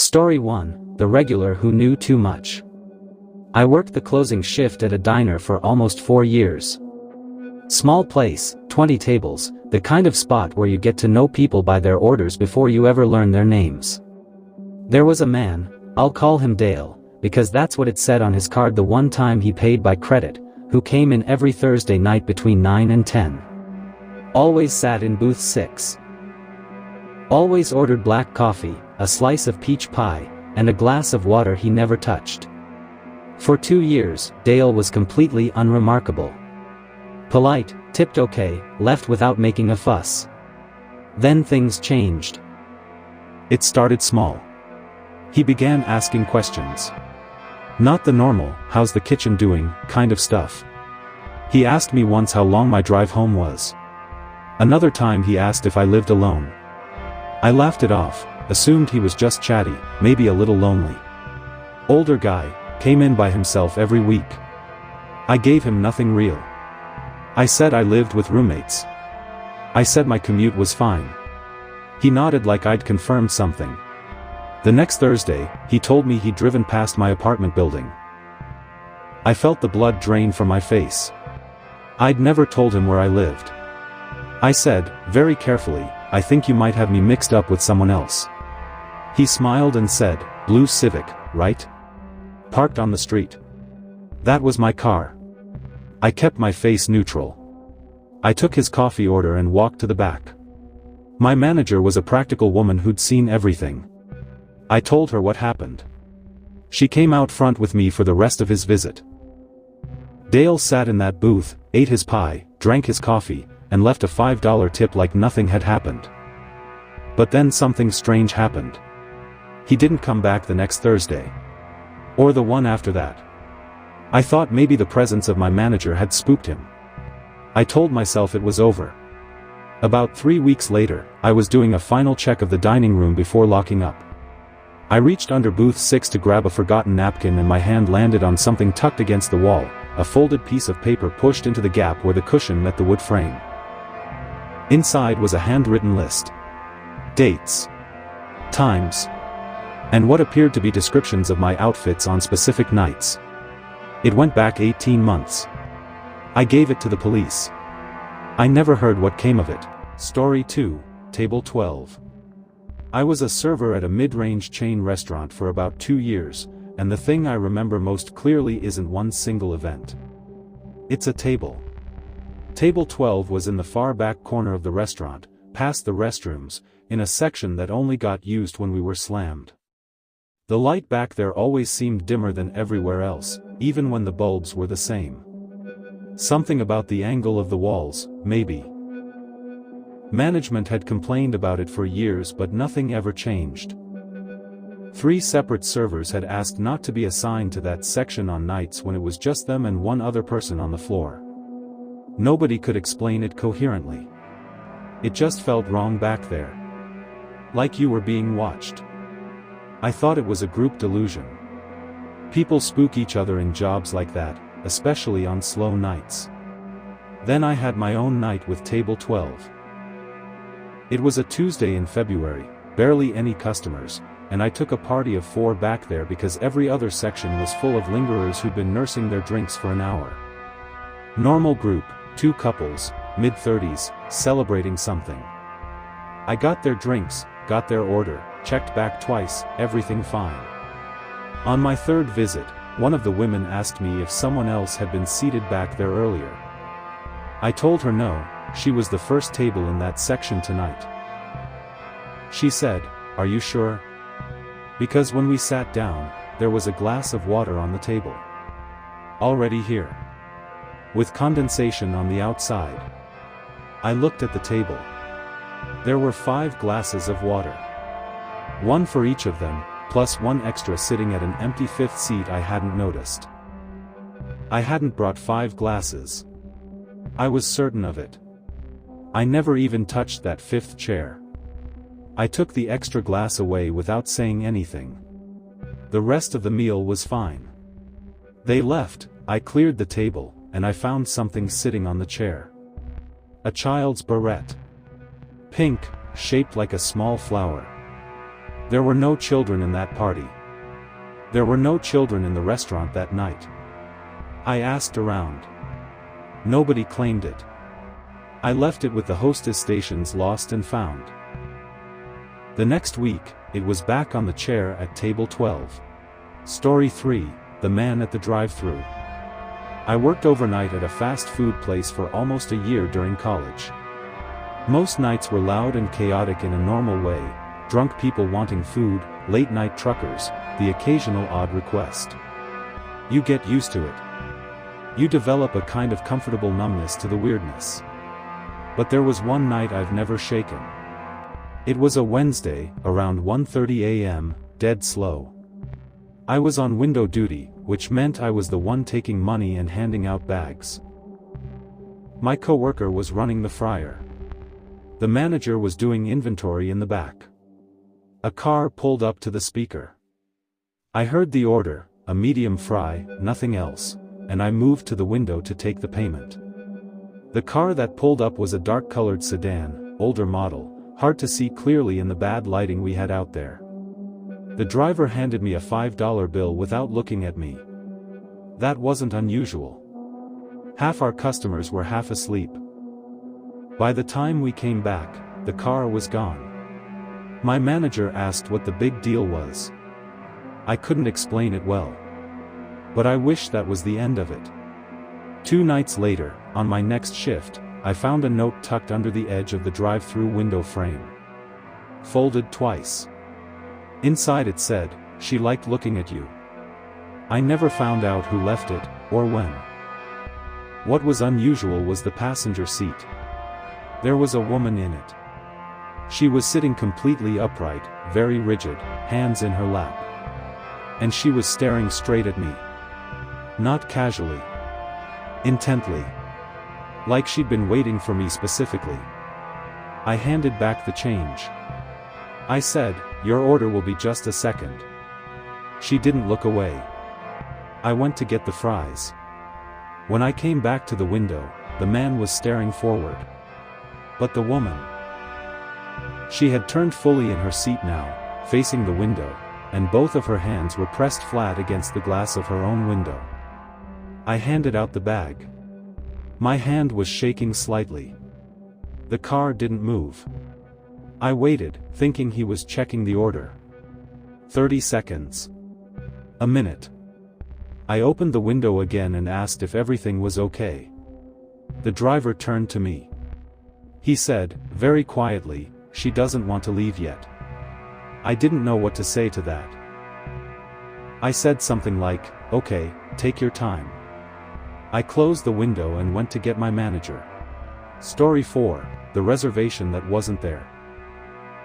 Story 1, The Regular Who Knew Too Much. I worked the closing shift at a diner for almost 4 years. Small place, 20 tables, the kind of spot where you get to know people by their orders before you ever learn their names. There was a man, I'll call him Dale, because that's what it said on his card the one time he paid by credit, who came in every Thursday night between 9 and 10. Always sat in booth 6. Always ordered black coffee, a slice of peach pie, and a glass of water he never touched. For 2 years, Dale was completely unremarkable. Polite, tipped okay, left without making a fuss. Then things changed. It started small. He began asking questions. Not the normal, how's the kitchen doing, kind of stuff. He asked me once how long my drive home was. Another time he asked if I lived alone. I laughed it off, assumed he was just chatty, maybe a little lonely. Older guy, came in by himself every week. I gave him nothing real. I said I lived with roommates. I said my commute was fine. He nodded like I'd confirmed something. The next Thursday, he told me he'd driven past my apartment building. I felt the blood drain from my face. I'd never told him where I lived. I said, very carefully, I think you might have me mixed up with someone else. He smiled and said, blue Civic, right? Parked on the street. That was my car. I kept my face neutral. I took his coffee order and walked to the back. My manager was a practical woman who'd seen everything. I told her what happened. She came out front with me for the rest of his visit. Dale sat in that booth, ate his pie, drank his coffee, and left a $5 tip like nothing had happened. But then something strange happened. He didn't come back the next Thursday. Or the one after that. I thought maybe the presence of my manager had spooked him. I told myself it was over. About 3 weeks later, I was doing a final check of the dining room before locking up. I reached under booth 6 to grab a forgotten napkin and my hand landed on something tucked against the wall, a folded piece of paper pushed into the gap where the cushion met the wood frame. Inside was a handwritten list. Dates. Times. And what appeared to be descriptions of my outfits on specific nights. It went back 18 months. I gave it to the police. I never heard what came of it. Story 2, Table 12. I was a server at a mid-range chain restaurant for about 2 years, and the thing I remember most clearly isn't one single event. It's a table. Table 12 was in the far back corner of the restaurant, past the restrooms, in a section that only got used when we were slammed. The light back there always seemed dimmer than everywhere else, even when the bulbs were the same. Something about the angle of the walls, maybe. Management had complained about it for years but nothing ever changed. 3 separate servers had asked not to be assigned to that section on nights when it was just them and one other person on the floor. Nobody could explain it coherently. It just felt wrong back there. Like you were being watched. I thought it was a group delusion. People spook each other in jobs like that, especially on slow nights. Then I had my own night with Table 12. It was a Tuesday in February, barely any customers, and I took a party of 4 back there because every other section was full of lingerers who'd been nursing their drinks for an hour. Normal group, 2 couples, mid-30s, celebrating something. I got their drinks, got their order, checked back twice, everything fine. On my 3rd visit, one of the women asked me if someone else had been seated back there earlier. I told her no, she was the first table in that section tonight. She said, "Are you sure?" Because when we sat down, there was a glass of water on the table. Already here. With condensation on the outside. I looked at the table. There were 5 glasses of water. 1 for each of them, plus 1 extra sitting at an empty 5th seat I hadn't noticed. I hadn't brought 5 glasses. I was certain of it. I never even touched that 5th chair. I took the extra glass away without saying anything. The rest of the meal was fine. They left, I cleared the table, and I found something sitting on the chair. A child's barrette. Pink, shaped like a small flower. There were no children in that party. There were no children in the restaurant that night. I asked around. Nobody claimed it. I left it with the hostess stations lost and found. The next week, it was back on the chair at table 12. Story 3, The Man at the Drive-Thru. I worked overnight at a fast food place for almost a year during college. Most nights were loud and chaotic in a normal way, drunk people wanting food, late-night truckers, the occasional odd request. You get used to it. You develop a kind of comfortable numbness to the weirdness. But there was one night I've never shaken. It was a Wednesday, around 1:30 a.m., dead slow. I was on window duty, which meant I was the one taking money and handing out bags. My coworker was running the fryer. The manager was doing inventory in the back. A car pulled up to the speaker. I heard the order, a medium fry, nothing else, and I moved to the window to take the payment. The car that pulled up was a dark-colored sedan, older model, hard to see clearly in the bad lighting we had out there. The driver handed me a $5 bill without looking at me. That wasn't unusual. Half our customers were half asleep. By the time we came back, the car was gone. My manager asked what the big deal was. I couldn't explain it well. But I wish that was the end of it. 2 nights later, on my next shift, I found a note tucked under the edge of the drive-thru window frame. Folded twice. Inside it said, "She liked looking at you." I never found out who left it, or when. What was unusual was the passenger seat. There was a woman in it. She was sitting completely upright, very rigid, hands in her lap. And she was staring straight at me. Not casually. Intently. Like she'd been waiting for me specifically. I handed back the change. I said, "Your order will be just a second." She didn't look away. I went to get the fries. When I came back to the window, the man was staring forward. But the woman. She had turned fully in her seat now, facing the window, and both of her hands were pressed flat against the glass of her own window. I handed out the bag. My hand was shaking slightly. The car didn't move. I waited, thinking he was checking the order. 30 seconds. A minute. I opened the window again and asked if everything was okay. The driver turned to me. He said, very quietly, "She doesn't want to leave yet." I didn't know what to say to that. I said something like, "Okay, take your time." I closed the window and went to get my manager. Story 4, The Reservation That Wasn't There.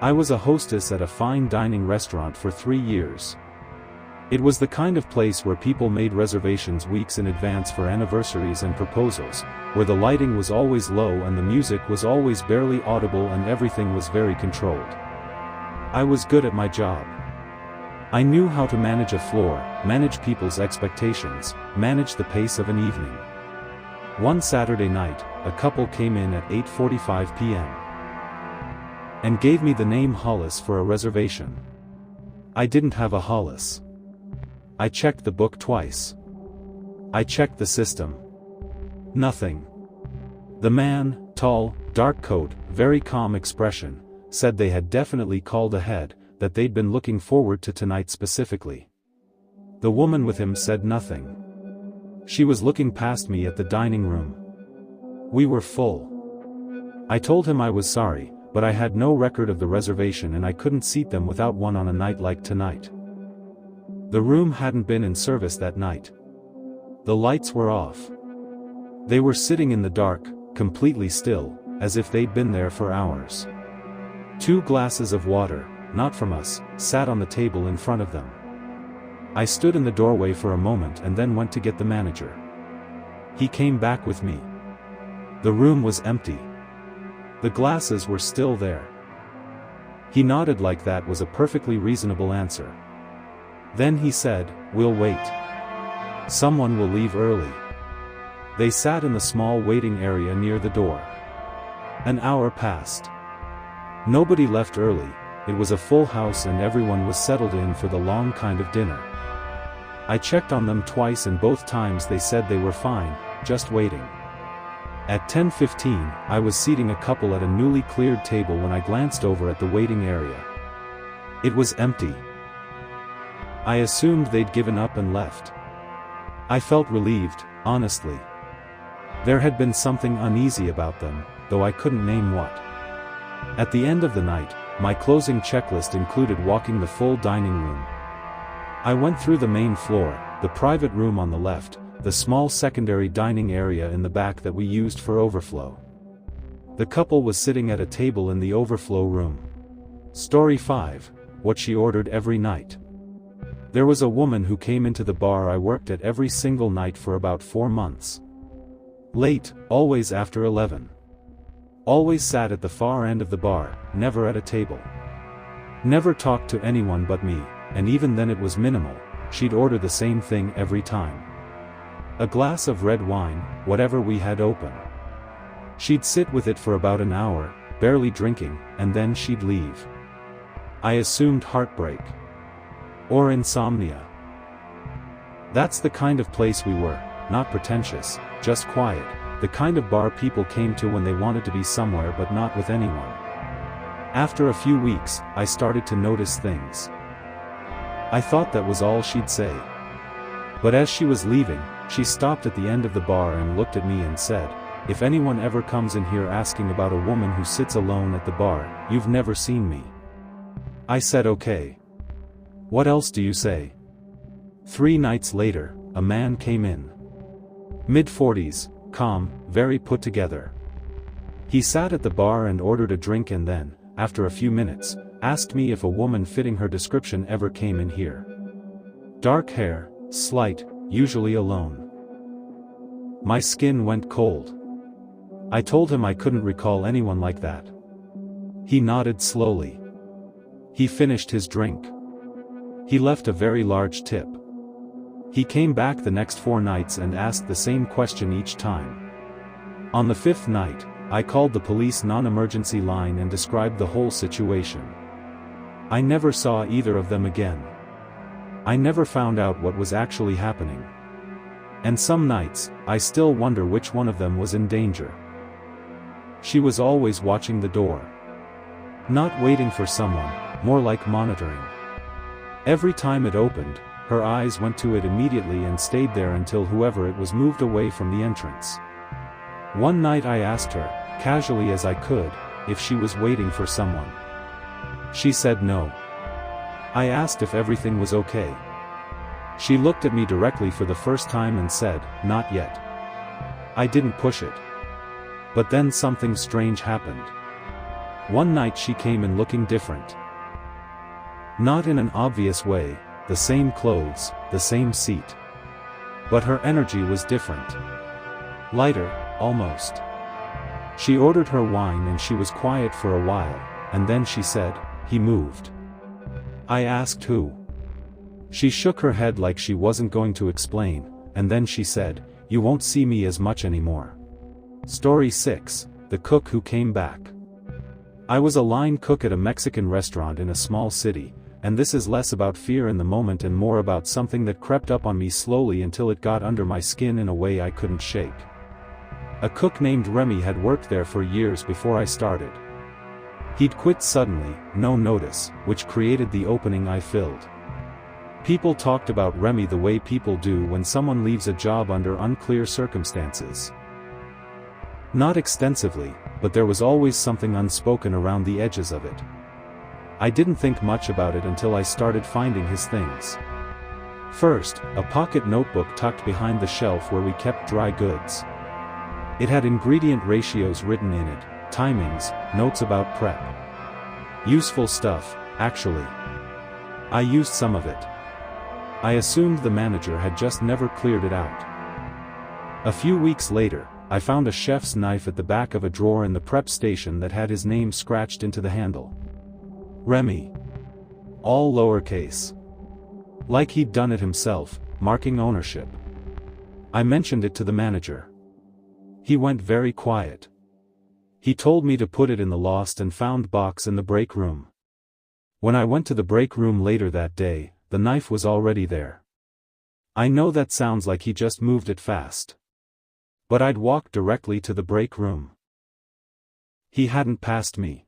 I was a hostess at a fine dining restaurant for 3 years. It was the kind of place where people made reservations weeks in advance for anniversaries and proposals, where the lighting was always low and the music was always barely audible and everything was very controlled. I was good at my job. I knew how to manage a floor, manage people's expectations, manage the pace of an evening. One Saturday night, a couple came in at 8:45 p.m. and gave me the name Hollis for a reservation. I didn't have a Hollis. I checked the book twice. I checked the system. Nothing. The man, tall, dark coat, very calm expression, said they had definitely called ahead, that they'd been looking forward to tonight specifically. The woman with him said nothing. She was looking past me at the dining room. We were full. I told him I was sorry, but I had no record of the reservation and I couldn't seat them without one on a night like tonight. The room hadn't been in service that night. The lights were off. They were sitting in the dark, completely still, as if they'd been there for hours. 2 glasses of water, not from us, sat on the table in front of them. I stood in the doorway for a moment and then went to get the manager. He came back with me. The room was empty. The glasses were still there. He nodded like that was a perfectly reasonable answer. Then he said, "We'll wait. Someone will leave early." They sat in the small waiting area near the door. An hour passed. Nobody left early, it was a full house and everyone was settled in for the long kind of dinner. I checked on them twice and both times they said they were fine, just waiting. At 10:15, I was seating a couple at a newly cleared table when I glanced over at the waiting area. It was empty. I assumed they'd given up and left. I felt relieved, honestly. There had been something uneasy about them, though I couldn't name what. At the end of the night, my closing checklist included walking the full dining room. I went through the main floor, the private room on the left, the small secondary dining area in the back that we used for overflow. The couple was sitting at a table in the overflow room. Story 5, what she ordered every night. There was a woman who came into the bar I worked at every single night for about 4 months. Late, always after 11. Always sat at the far end of the bar, never at a table. Never talked to anyone but me, and even then it was minimal. She'd order the same thing every time. A glass of red wine, whatever we had open. She'd sit with it for about an hour, barely drinking, and then she'd leave. I assumed heartbreak. Or insomnia. That's the kind of place we were, not pretentious, just quiet, the kind of bar people came to when they wanted to be somewhere but not with anyone. After a few weeks, I started to notice things. I thought that was all she'd say. But as she was leaving, she stopped at the end of the bar and looked at me and said, "If anyone ever comes in here asking about a woman who sits alone at the bar, you've never seen me." I said okay. "What else do you say?" 3 nights later, a man came in. Mid-40s, calm, very put together. He sat at the bar and ordered a drink and then, after a few minutes, asked me if a woman fitting her description ever came in here. Dark hair, slight, usually alone. My skin went cold. I told him I couldn't recall anyone like that. He nodded slowly. He finished his drink. He left a very large tip. He came back the next 4 nights and asked the same question each time. On the 5th night, I called the police non-emergency line and described the whole situation. I never saw either of them again. I never found out what was actually happening. And some nights, I still wonder which one of them was in danger. She was always watching the door. Not waiting for someone, more like monitoring. Every time it opened, her eyes went to it immediately and stayed there until whoever it was moved away from the entrance. One night I asked her, casually as I could, if she was waiting for someone. She said no. I asked if everything was okay. She looked at me directly for the first time and said, "Not yet." I didn't push it. But then something strange happened. One night she came in looking different. Not in an obvious way, the same clothes, the same seat. But her energy was different. Lighter, almost. She ordered her wine and she was quiet for a while, and then she said, "He moved." I asked who. She shook her head like she wasn't going to explain, and then she said, "You won't see me as much anymore." Story 6, the cook who came back. I was a line cook at a Mexican restaurant in a small city, and this is less about fear in the moment and more about something that crept up on me slowly until it got under my skin in a way I couldn't shake. A cook named Remy had worked there for years before I started. He'd quit suddenly, no notice, which created the opening I filled. People talked about Remy the way people do when someone leaves a job under unclear circumstances. Not extensively, but there was always something unspoken around the edges of it. I didn't think much about it until I started finding his things. First, a pocket notebook tucked behind the shelf where we kept dry goods. It had ingredient ratios written in it, timings, notes about prep. Useful stuff, actually. I used some of it. I assumed the manager had just never cleared it out. A few weeks later, I found a chef's knife at the back of a drawer in the prep station that had his name scratched into the handle. Remy. All lowercase. Like he'd done it himself, marking ownership. I mentioned it to the manager. He went very quiet. He told me to put it in the lost and found box in the break room. When I went to the break room later that day, the knife was already there. I know that sounds like he just moved it fast. But I'd walked directly to the break room. He hadn't passed me.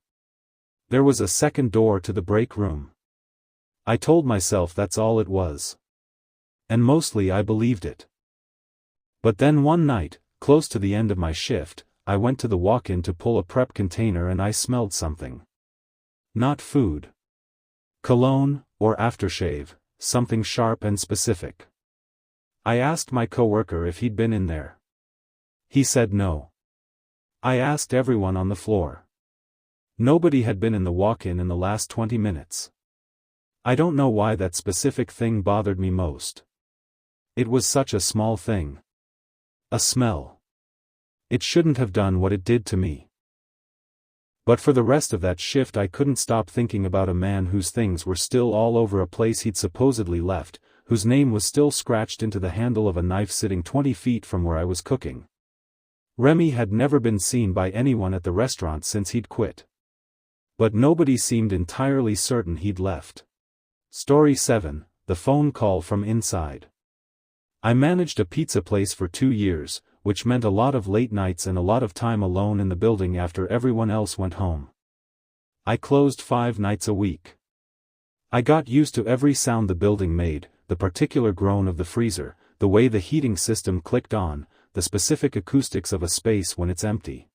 There was a second door to the break room. I told myself that's all it was. And mostly I believed it. But then one night, close to the end of my shift, I went to the walk-in to pull a prep container and I smelled something. Not food. Cologne, or aftershave, something sharp and specific. I asked my coworker if he'd been in there. He said no. I asked everyone on the floor. Nobody had been in the walk-in in the last 20 minutes. I don't know why that specific thing bothered me most. It was such a small thing. A smell. It shouldn't have done what it did to me. But for the rest of that shift I couldn't stop thinking about a man whose things were still all over a place he'd supposedly left, whose name was still scratched into the handle of a knife sitting 20 feet from where I was cooking. Remy had never been seen by anyone at the restaurant since he'd quit. But nobody seemed entirely certain he'd left. Story 7, The Phone Call from Inside. I managed a pizza place for 2 years, which meant a lot of late nights and a lot of time alone in the building after everyone else went home. I closed 5 nights a week. I got used to every sound the building made, the particular groan of the freezer, the way the heating system clicked on, the specific acoustics of a space when it's empty.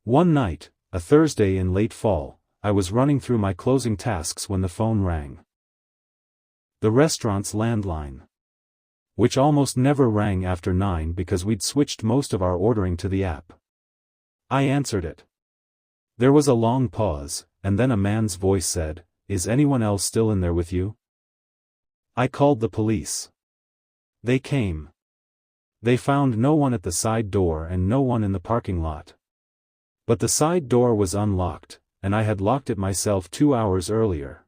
One night, a Thursday in late fall, I was running through my closing tasks when the phone rang. The restaurant's landline. Which almost never rang after 9 because we'd switched most of our ordering to the app. I answered it. There was a long pause, and then a man's voice said, "Is anyone else still in there with you?" I called the police. They came. They found no one at the side door and no one in the parking lot. But the side door was unlocked, and I had locked it myself 2 hours earlier.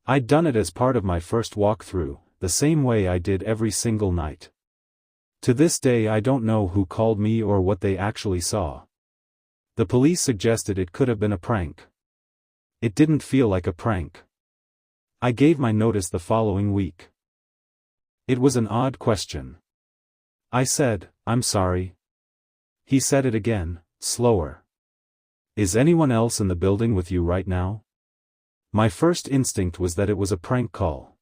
I'd done it as part of my first walkthrough, the same way I did every single night. To this day I don't know who called me or what they actually saw. The police suggested it could have been a prank. It didn't feel like a prank. I gave my notice the following week. It was an odd question. I said, "I'm sorry." He said it again, slower. "Is anyone else in the building with you right now?" My first instinct was that it was a prank call.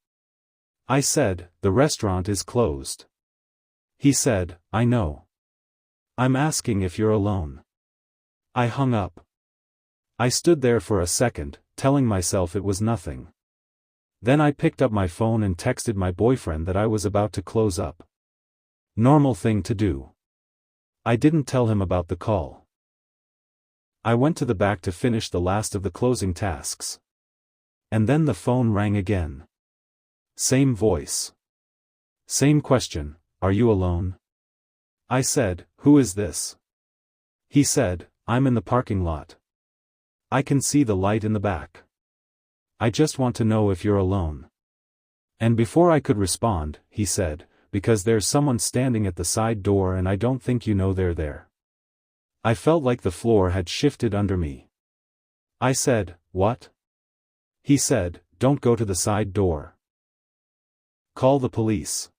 I said, "The restaurant is closed." He said, "I know. I'm asking if you're alone." I hung up. I stood there for a second, telling myself it was nothing. Then I picked up my phone and texted my boyfriend that I was about to close up. Normal thing to do. I didn't tell him about the call. I went to the back to finish the last of the closing tasks. And then the phone rang again. Same voice. Same question, "Are you alone?" I said, "Who is this?" He said, "I'm in the parking lot. I can see the light in the back. I just want to know if you're alone." And before I could respond, he said, "Because there's someone standing at the side door and I don't think you know they're there." I felt like the floor had shifted under me. I said, "What?" He said, "Don't go to the side door. Call the police."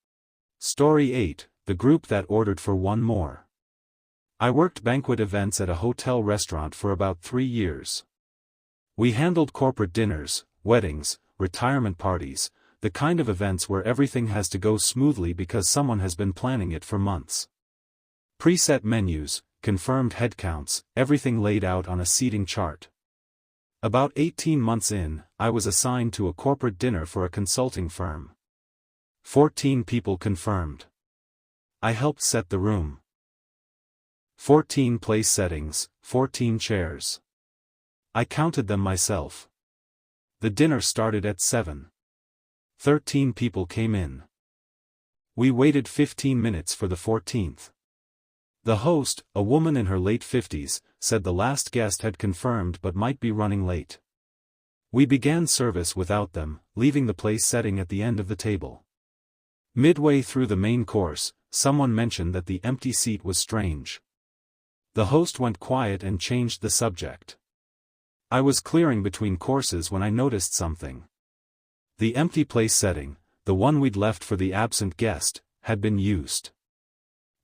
Story 8, The Group That Ordered for One More. I worked banquet events at a hotel restaurant for about 3 years. We handled corporate dinners, weddings, retirement parties, the kind of events where everything has to go smoothly because someone has been planning it for months. Preset menus, confirmed headcounts, everything laid out on a seating chart. About 18 months in, I was assigned to a corporate dinner for a consulting firm. 14 people confirmed. I helped set the room. 14 place settings, 14 chairs. I counted them myself. The dinner started at 7. 13 people came in. We waited 15 minutes for the 14th. The host, a woman in her late 50s, said the last guest had confirmed but might be running late. We began service without them, leaving the place setting at the end of the table. Midway through the main course, someone mentioned that the empty seat was strange. The host went quiet and changed the subject. I was clearing between courses when I noticed something. The empty place setting, the one we'd left for the absent guest, had been used.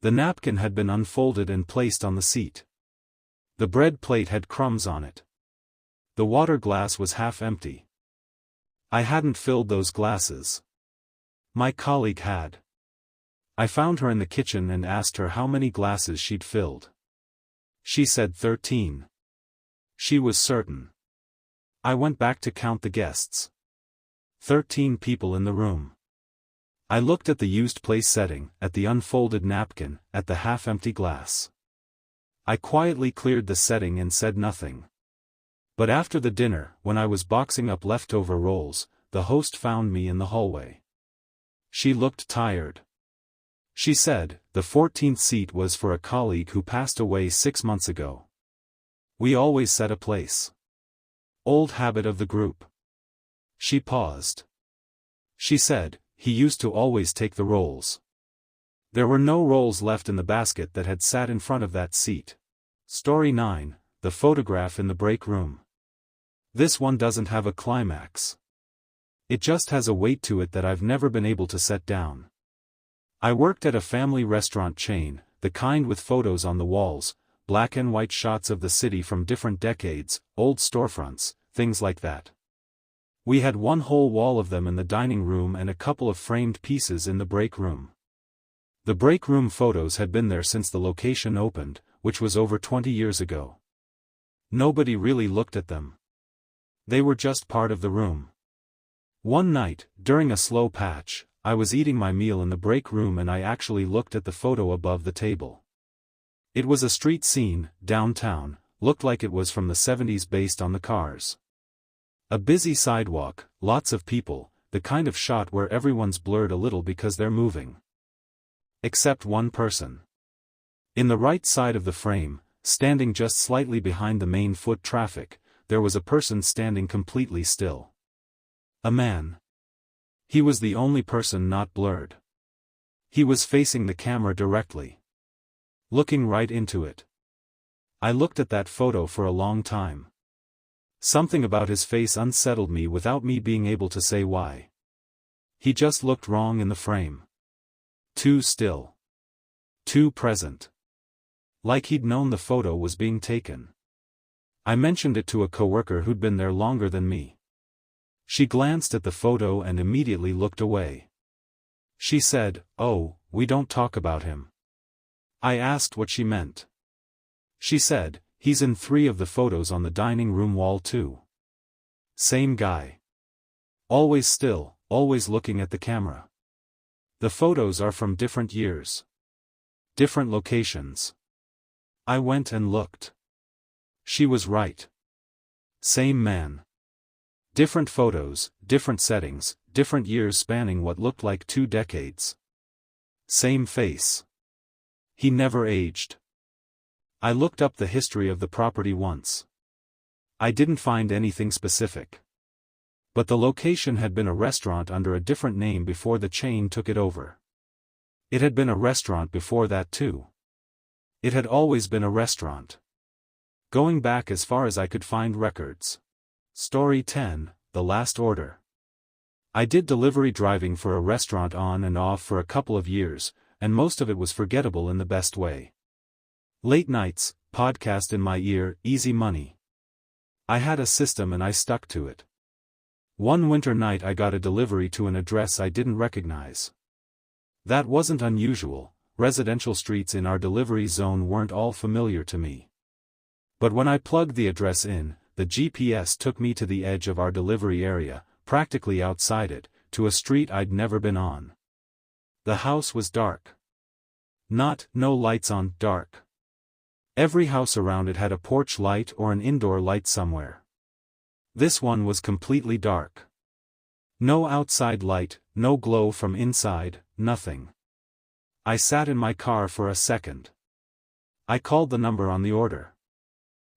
The napkin had been unfolded and placed on the seat. The bread plate had crumbs on it. The water glass was half empty. I hadn't filled those glasses. My colleague had. I found her in the kitchen and asked her how many glasses she'd filled. She said 13. She was certain. I went back to count the guests. 13 people in the room. I looked at the used place setting, at the unfolded napkin, at the half-empty glass. I quietly cleared the setting and said nothing. But after the dinner, when I was boxing up leftover rolls, the host found me in the hallway. She looked tired. She said, the 14th seat was for a colleague who passed away 6 months ago. We always set a place. Old habit of the group. She paused. She said, he used to always take the rolls. There were no rolls left in the basket that had sat in front of that seat. Story 9, the photograph in the break room. This one doesn't have a climax. It just has a weight to it that I've never been able to set down. I worked at a family restaurant chain, the kind with photos on the walls, black and white shots of the city from different decades, old storefronts, things like that. We had one whole wall of them in the dining room and a couple of framed pieces in the break room. The break room photos had been there since the location opened, which was over 20 years ago. Nobody really looked at them. They were just part of the room. One night, during a slow patch, I was eating my meal in the break room and I actually looked at the photo above the table. It was a street scene, downtown, looked like it was from the 70s based on the cars. A busy sidewalk, lots of people, the kind of shot where everyone's blurred a little because they're moving. Except one person. In the right side of the frame, standing just slightly behind the main foot traffic, there was a person standing completely still. A man. He was the only person not blurred. He was facing the camera directly. Looking right into it. I looked at that photo for a long time. Something about his face unsettled me without me being able to say why. He just looked wrong in the frame. Too still. Too present. Like he'd known the photo was being taken. I mentioned it to a coworker who'd been there longer than me. She glanced at the photo and immediately looked away. She said, "Oh, we don't talk about him." I asked what she meant. She said, "He's in 3 of the photos on the dining room wall too. Same guy. Always still, always looking at the camera. The photos are from different years. Different locations." I went and looked. She was right. Same man. Different photos, different settings, different years spanning what looked like 2 decades. Same face. He never aged. I looked up the history of the property once. I didn't find anything specific. But the location had been a restaurant under a different name before the chain took it over. It had been a restaurant before that too. It had always been a restaurant. Going back as far as I could find records. Story 10, The Last Order. I did delivery driving for a restaurant on and off for a couple of years, and most of it was forgettable in the best way. Late nights, podcast in my ear, easy money. I had a system and I stuck to it. One winter night I got a delivery to an address I didn't recognize. That wasn't unusual, residential streets in our delivery zone weren't all familiar to me. But when I plugged the address in, the GPS took me to the edge of our delivery area, practically outside it, to a street I'd never been on. The house was dark. No lights on, dark. Every house around it had a porch light or an indoor light somewhere. This one was completely dark. No outside light, no glow from inside, nothing. I sat in my car for a second. I called the number on the order.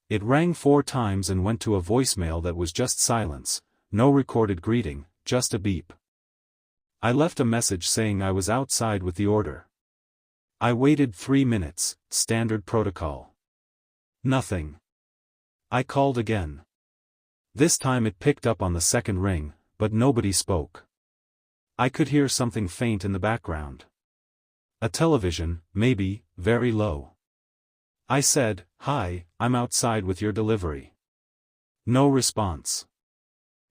It rang 4 times and went to a voicemail that was just silence, no recorded greeting, just a beep. I left a message saying I was outside with the order. I waited 3 minutes, standard protocol. Nothing. I called again. This time it picked up on the second ring, but nobody spoke. I could hear something faint in the background. A television, maybe, very low. I said, "Hi, I'm outside with your delivery." No response.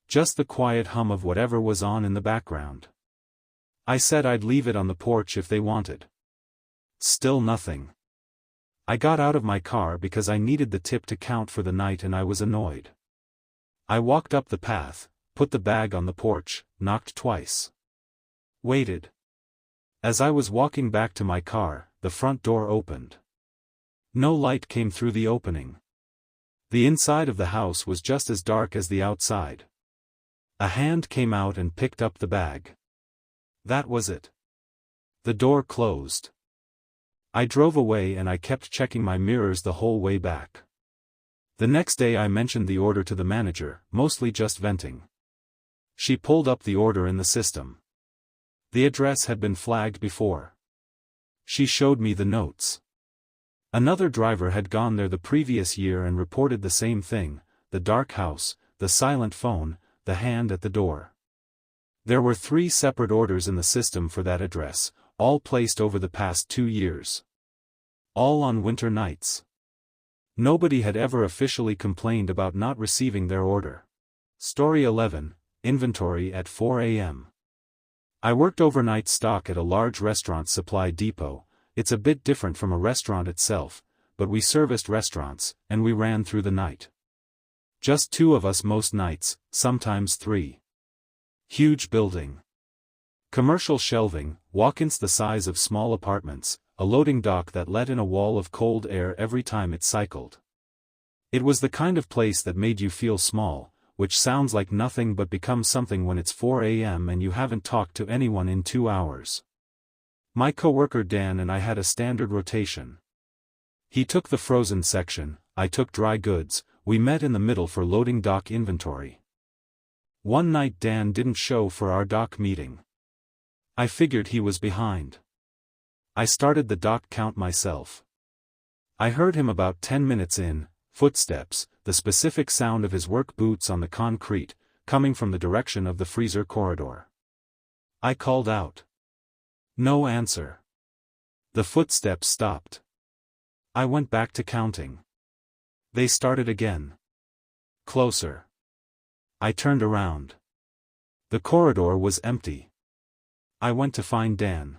Just the quiet hum of whatever was on in the background. I said I'd leave it on the porch if they wanted. Still nothing. I got out of my car because I needed the tip to count for the night and I was annoyed. I walked up the path, put the bag on the porch, knocked twice. Waited. As I was walking back to my car, the front door opened. No light came through the opening. The inside of the house was just as dark as the outside. A hand came out and picked up the bag. That was it. The door closed. I drove away and I kept checking my mirrors the whole way back. The next day I mentioned the order to the manager, mostly just venting. She pulled up the order in the system. The address had been flagged before. She showed me the notes. Another driver had gone there the previous year and reported the same thing, the dark house, the silent phone, the hand at the door. There were 3 separate orders in the system for that address, all placed over the past 2 years. All on winter nights. Nobody had ever officially complained about not receiving their order. Story 11, Inventory at 4 a.m. I worked overnight stock at a large restaurant supply depot. It's a bit different from a restaurant itself, but we serviced restaurants, and we ran through the night. Just 2 of us most nights, sometimes 3. Huge building. Commercial shelving, walk-ins the size of small apartments, a loading dock that let in a wall of cold air every time it cycled. It was the kind of place that made you feel small, which sounds like nothing but becomes something when it's 4 a.m. and you haven't talked to anyone in 2 hours. My coworker Dan and I had a standard rotation. He took the frozen section, I took dry goods, we met in the middle for loading dock inventory. One night Dan didn't show for our dock meeting. I figured he was behind. I started the dock count myself. I heard him about 10 minutes in, footsteps, the specific sound of his work boots on the concrete, coming from the direction of the freezer corridor. I called out. No answer. The footsteps stopped. I went back to counting. They started again. Closer. I turned around. The corridor was empty. I went to find Dan.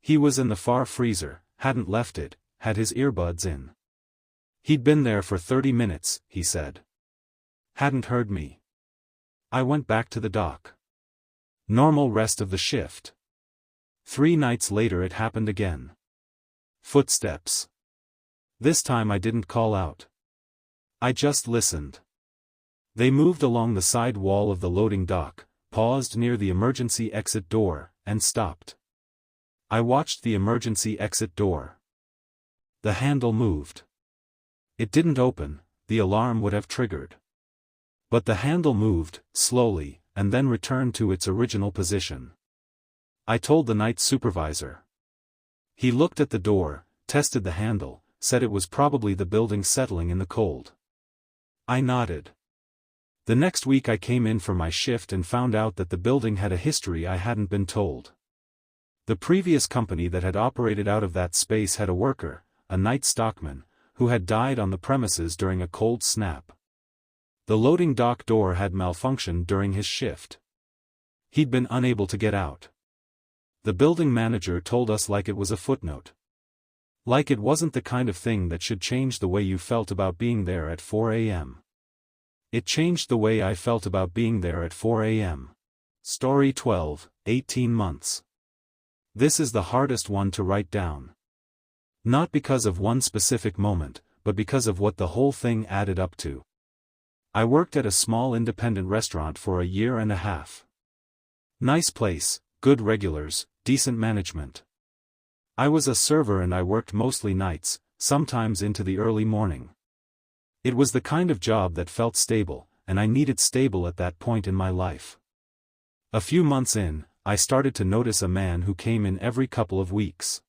He was in the far freezer, hadn't left it, had his earbuds in. He'd been there for 30 minutes, he said. Hadn't heard me. I went back to the dock. Normal rest of the shift. 3 nights later it happened again. Footsteps. This time I didn't call out. I just listened. They moved along the side wall of the loading dock, paused near the emergency exit door, and stopped. I watched the emergency exit door. The handle moved. It didn't open, the alarm would have triggered. But the handle moved, slowly, and then returned to its original position. I told the night supervisor. He looked at the door, tested the handle, said it was probably the building settling in the cold. I nodded. The next week I came in for my shift and found out that the building had a history I hadn't been told. The previous company that had operated out of that space had a worker, a night stockman, who had died on the premises during a cold snap. The loading dock door had malfunctioned during his shift. He'd been unable to get out. The building manager told us like it was a footnote. Like it wasn't the kind of thing that should change the way you felt about being there at 4 a.m. It changed the way I felt about being there at 4 a.m. Story 12, 18 months. This is the hardest one to write down. Not because of one specific moment, but because of what the whole thing added up to. I worked at a small independent restaurant for a year and a half. Nice place, good regulars, decent management. I was a server and I worked mostly nights, sometimes into the early morning. It was the kind of job that felt stable, and I needed stable at that point in my life. A few months in, I started to notice a man who came in every couple of weeks.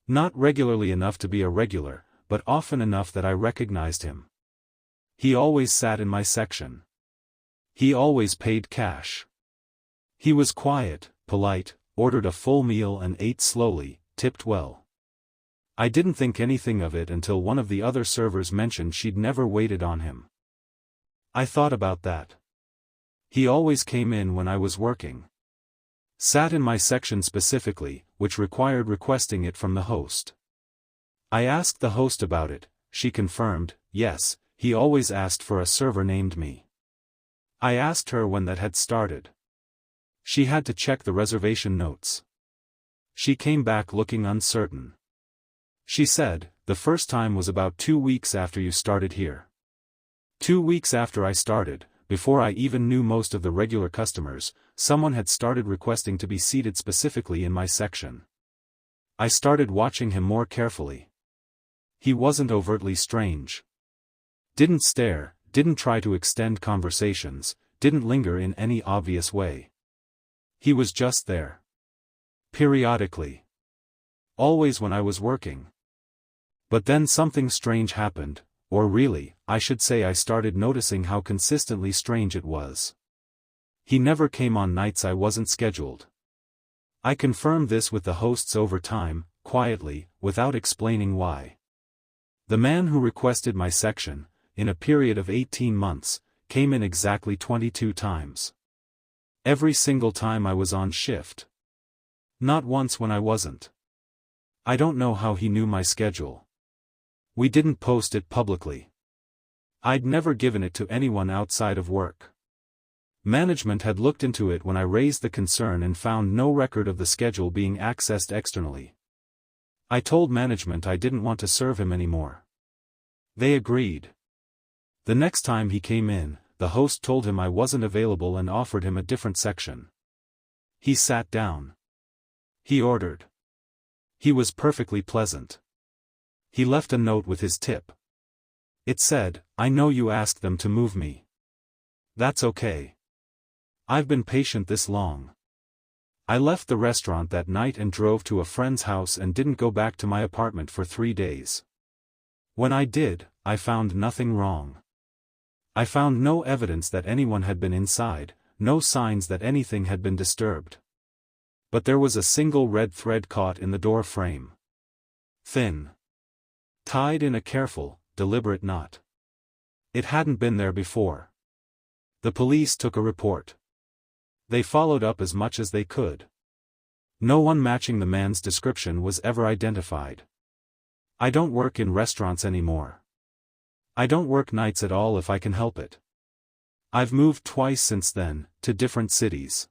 Not regularly enough to be a regular, but often enough that I recognized him. He always sat in my section. He always paid cash. He was quiet, polite, ordered a full meal and ate slowly, tipped well. I didn't think anything of it until one of the other servers mentioned she'd never waited on him. I thought about that. He always came in when I was working. Sat in my section specifically, which required requesting it from the host. I asked the host about it, she confirmed, yes, he always asked for a server named me. I asked her when that had started. She had to check the reservation notes. She came back looking uncertain. She said, the first time was about 2 weeks after you started here. 2 weeks after I started, before I even knew most of the regular customers, someone had started requesting to be seated specifically in my section. I started watching him more carefully. He wasn't overtly strange. Didn't stare, didn't try to extend conversations, didn't linger in any obvious way. He was just there. Periodically. Always when I was working. But then something strange happened, or really, I should say I started noticing how consistently strange it was. He never came on nights I wasn't scheduled. I confirmed this with the hosts over time, quietly, without explaining why. The man who requested my section, in a period of 18 months, came in exactly 22 times. Every single time I was on shift. Not once when I wasn't. I don't know how he knew my schedule. We didn't post it publicly. I'd never given it to anyone outside of work. Management had looked into it when I raised the concern and found no record of the schedule being accessed externally. I told management I didn't want to serve him anymore. They agreed. The next time he came in, the host told him I wasn't available and offered him a different section. He sat down. He ordered. He was perfectly pleasant. He left a note with his tip. It said, I know you asked them to move me. That's okay. I've been patient this long. I left the restaurant that night and drove to a friend's house and didn't go back to my apartment for 3 days. When I did, I found nothing wrong. I found no evidence that anyone had been inside, no signs that anything had been disturbed. But there was a single red thread caught in the door frame. Thin. Tied in a careful, deliberate knot. It hadn't been there before. The police took a report. They followed up as much as they could. No one matching the man's description was ever identified. I don't work in restaurants anymore. I don't work nights at all if I can help it. I've moved twice since then, to different cities.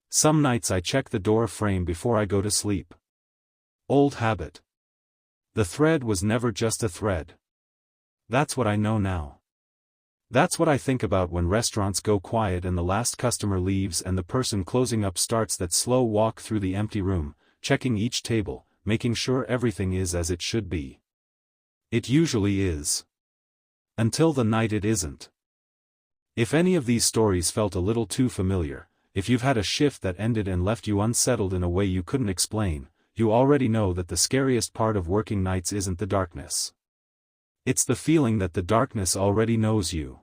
Some nights I check the door frame before I go to sleep. Old habit. The thread was never just a thread. That's what I know now. That's what I think about when restaurants go quiet and the last customer leaves and the person closing up starts that slow walk through the empty room, checking each table, making sure everything is as it should be. It usually is. Until the night it isn't. If any of these stories felt a little too familiar, if you've had a shift that ended and left you unsettled in a way you couldn't explain, you already know that the scariest part of working nights isn't the darkness. It's the feeling that the darkness already knows you.